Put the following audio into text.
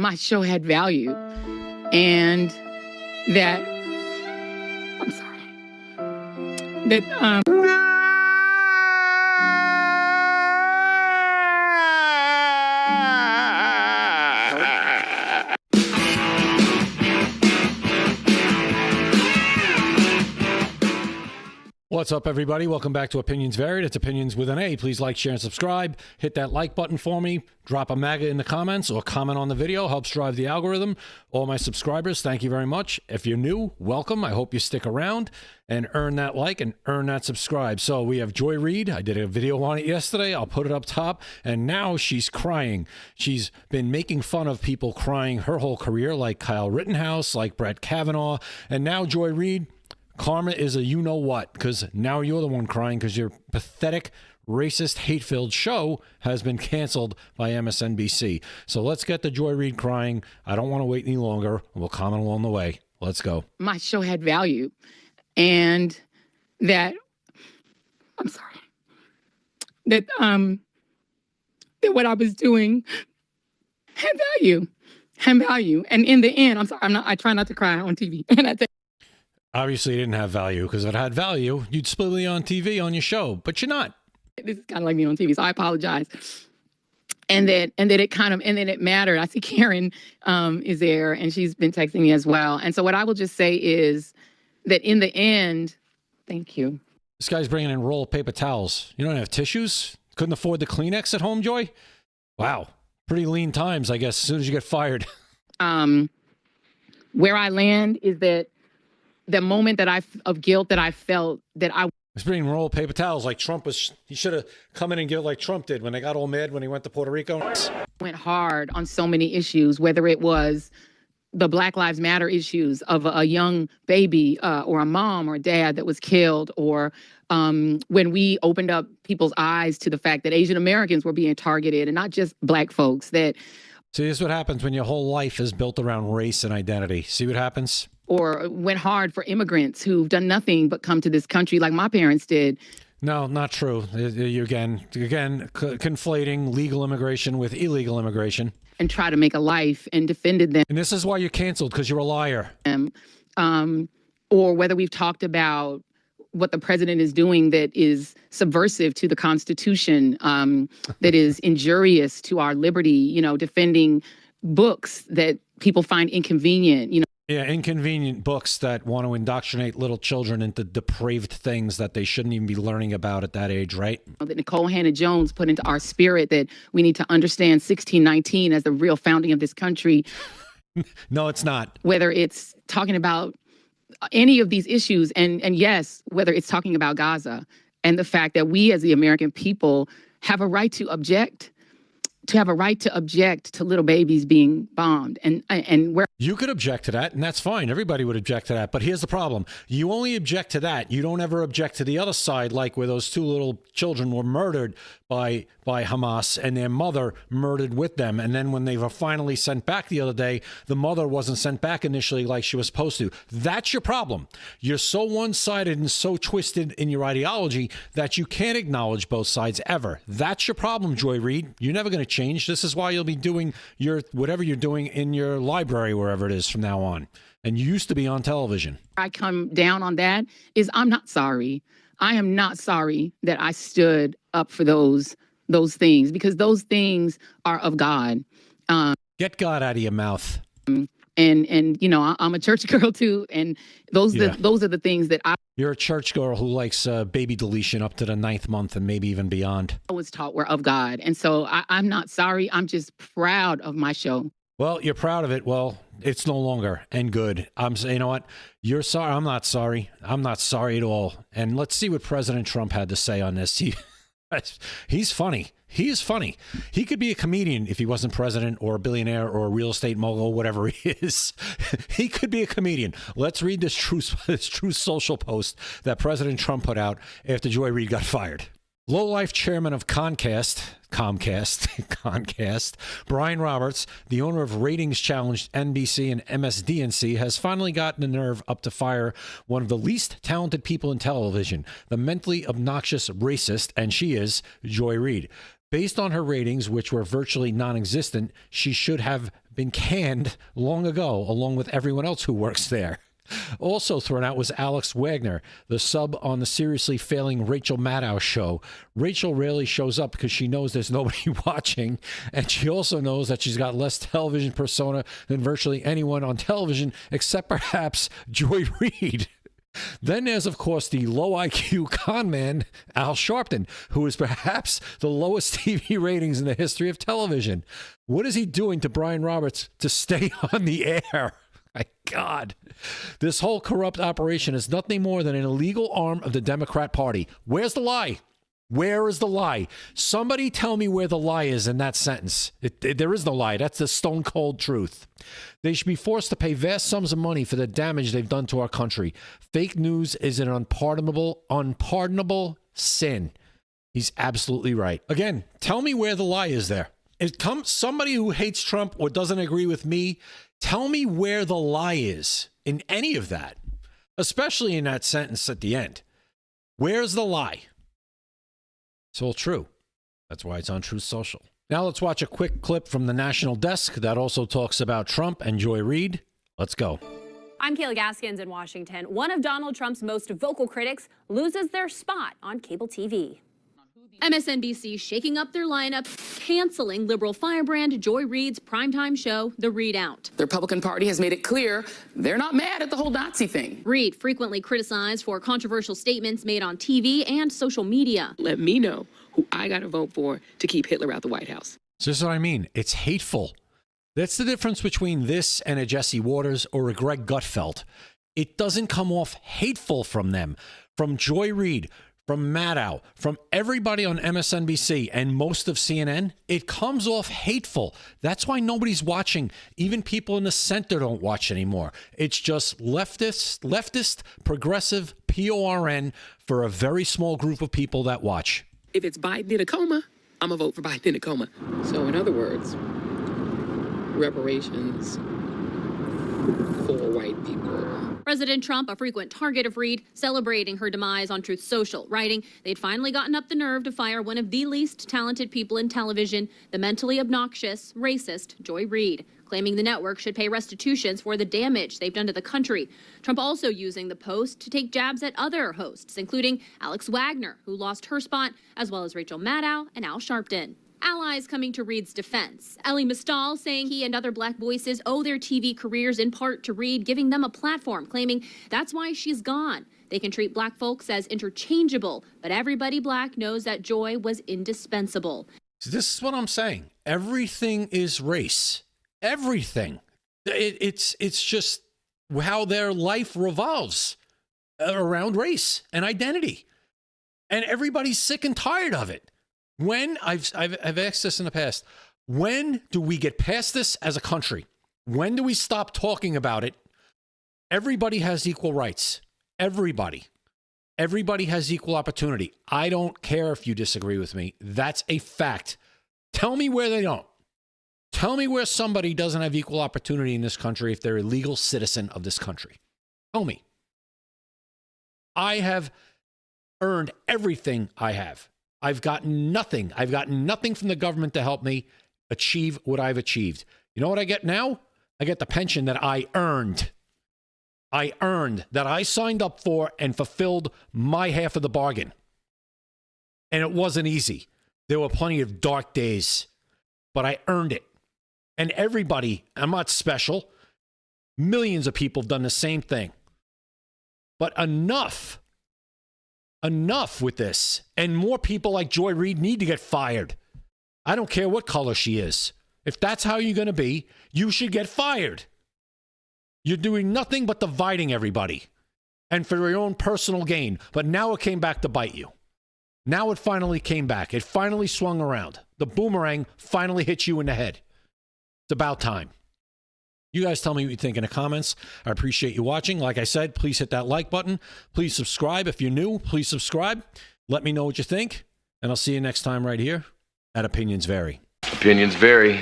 my show had value and that, I'm sorry, that, What's up, everybody? Welcome back to Opinions Varied. It's Opinions with an A. Please like, share, and subscribe. Hit that like button for me. Drop a MAGA in the comments or comment on the video. Helps drive the algorithm. All my subscribers, thank you very much. If you're new, welcome. I hope you stick around and earn that like and earn that subscribe. So we have Joy Reid. I did a video on it yesterday. I'll put it up top. And now she's crying. She's been making fun of people crying her whole career, like Kyle Rittenhouse, like Brett Kavanaugh. And now Joy Reid, karma is a you-know-what, because now you're the one crying because your pathetic, racist, hate-filled show has been canceled by MSNBC. So let's get the Joy Reid crying. I don't want to wait any longer. We'll comment along the way. Let's go. my show had value and that, I'm sorry, that, that what I was doing had value, And in the end, I'm sorry, I try not to cry on TV. And Obviously, it didn't have value, because if it had value, you'd still be on TV on your show, but you're not. this is kind of like me on TV, so I apologize. And then it mattered. I see Karen is there, and she's been texting me as well. And so what I will just say is that in the end, thank you. This guy's bringing in roll of paper towels. You don't have tissues? Couldn't afford the Kleenex at home, Joy? Wow. Pretty lean times, I guess, as soon as you get fired. Where I land is that the moment of guilt that I felt that I He's bringing roll of paper towels like Trump was. He should have come in and give like Trump did when they got all mad when he went to Puerto Rico. went hard on so many issues, whether it was the Black Lives Matter issues of a young baby or a mom or a dad that was killed, or when we opened up people's eyes to the fact that Asian Americans were being targeted and not just Black folks. That See, this is what happens when your whole life is built around race and identity. See what happens? Or went hard for immigrants who've done nothing but come to this country like my parents did. No, not true. You again, conflating legal immigration with illegal immigration. And try to make a life and defended them. And this is why you're canceled, because you're a liar. Or whether we've talked about what the president is doing that is subversive to the Constitution, that is injurious to our liberty, defending books that people find inconvenient, Yeah, inconvenient books that want to indoctrinate little children into depraved things that they shouldn't even be learning about at that age, right? That Nicole Hannah-Jones put into our spirit, that we need to understand 1619 as the real founding of this country. No, it's not. Whether it's talking about any of these issues, and yes, whether it's talking about Gaza and the fact that we as the American people have a right to object, to little babies being bombed. And where You could object to that, and that's fine. Everybody would object to that. But here's the problem. You only object to that. You don't ever object to the other side, like where those two little children were murdered by Hamas and their mother murdered with them. And then when they were finally sent back the other day, the mother wasn't sent back initially like she was supposed to. That's your problem. You're so one-sided and so twisted in your ideology that you can't acknowledge both sides ever. That's your problem, Joy Reid. You're never going to change. This is why you'll be doing whatever you're doing in your library, wherever it is from now on. And you used to be on television. I come down on that is I'm not sorry. I am not sorry that I stood up for those things, because those things are of God. Get God out of your mouth. And I'm a church girl too, and those are the things that You're a church girl who likes baby deletion up to the 9th month and maybe even beyond. I was taught were of God. And so I'm not sorry. I'm just proud of my show. Well, you're proud of it. Well, it's no longer, and good. I'm saying, you know what? You're sorry. I'm not sorry. I'm not sorry at all. And let's see what President Trump had to say on this. He's funny. He is funny. He could be a comedian if he wasn't president or a billionaire or a real estate mogul, whatever he is. He could be a comedian. Let's read this Truth Social post that President Trump put out after Joy Reid got fired. Lowlife chairman of Concast, Brian Roberts, the owner of ratings-challenged NBC and MSDNC, has finally gotten the nerve up to fire one of the least talented people in television, the mentally obnoxious racist, and she is Joy Reid. Based on her ratings, which were virtually non-existent, she should have been canned long ago, along with everyone else who works there. Also thrown out was Alex Wagner, the sub on the seriously failing Rachel Maddow show. Rachel rarely shows up because she knows there's nobody watching, and she also knows that she's got less television persona than virtually anyone on television, except perhaps Joy Reid. Then there's, of course, the low IQ con man, Al Sharpton, who is perhaps the lowest TV ratings in the history of television. What is he doing to Brian Roberts to stay on the air? My God. This whole corrupt operation is nothing more than an illegal arm of the Democrat Party. Where's the lie? Where is the lie? Somebody tell me where the lie is in that sentence. There is no lie. That's the stone cold truth. They should be forced to pay vast sums of money for the damage they've done to our country. Fake news is an unpardonable sin. He's absolutely right. Again, tell me where the lie is there. It comes somebody who hates Trump or doesn't agree with me. Tell me where the lie is in any of that, especially in that sentence at the end. Where's the lie? It's all true. That's why it's on Truth Social. Now let's watch a quick clip from the National Desk that also talks about Trump and Joy Reid. Let's go. I'm 𝐃𝐨𝐬𝐿 in Washington. One of Donald Trump's most vocal critics loses their spot on cable TV. MSNBC shaking up their lineup, canceling liberal firebrand Joy Reid's primetime show, The ReidOut. The Republican Party has made it clear they're not mad at the whole Nazi thing. Reid frequently criticized for controversial statements made on TV and social media. Let me know who I got to vote for to keep Hitler out the White House. So this is what I mean. It's hateful. That's the difference between this and a Jesse Waters or a Greg Gutfeld. It doesn't come off hateful from them, from Joy Reid, from Maddow, from everybody on MSNBC and most of CNN. It comes off hateful. That's why nobody's watching. Even people in the center don't watch anymore. It's just leftist, progressive, PORN for a very small group of people that watch. If it's Biden in a coma, I'm going to vote for Biden in a coma. So in other words, reparations for white people. President Trump, a frequent target of Reid, celebrating her demise on Truth Social, writing they'd finally gotten up the nerve to fire one of the least talented people in television, the mentally obnoxious, racist Joy Reid, claiming the network should pay restitutions for the damage they've done to the country. Trump also using the post to take jabs at other hosts, including Alex Wagner, who lost her spot, as well as Rachel Maddow and Al Sharpton. Allies coming to Reid's defense. Elie Mystal saying he and other black voices owe their TV careers in part to Reid, giving them a platform, claiming that's why she's gone. They can treat black folks as interchangeable, but everybody black knows that Joy was indispensable. So this is what I'm saying. Everything is race. Everything. It's just how their life revolves around race and identity. And everybody's sick and tired of it. When I've asked this in the past, when do we get past this as a country? When do we stop talking about it? Everybody has equal rights. Everybody has equal opportunity. I don't care if you disagree with me. That's a fact. Tell me where they don't. Tell me where somebody doesn't have equal opportunity in this country if they're a legal citizen of this country. Tell me. I have earned everything I have. I've gotten nothing. I've gotten nothing from the government to help me achieve what I've achieved. You know what I get now? I get the pension that I earned. That I signed up for and fulfilled my half of the bargain. And it wasn't easy. There were plenty of dark days, but I earned it. And everybody, I'm not special. Millions of people have done the same thing. But enough with this. And more people like Joy Reid need to get fired. I don't care what color she is. If that's how you're going to be, you should get fired. You're doing nothing but dividing everybody. And for your own personal gain. But now it came back to bite you. Now it finally came back. It finally swung around. The boomerang finally hit you in the head. It's about time. You guys tell me what you think in the comments. I appreciate you watching. Like I said, please hit that like button. Please subscribe. If you're new, please subscribe. Let me know what you think. And I'll see you next time right here at Opinions Vary. Opinions vary.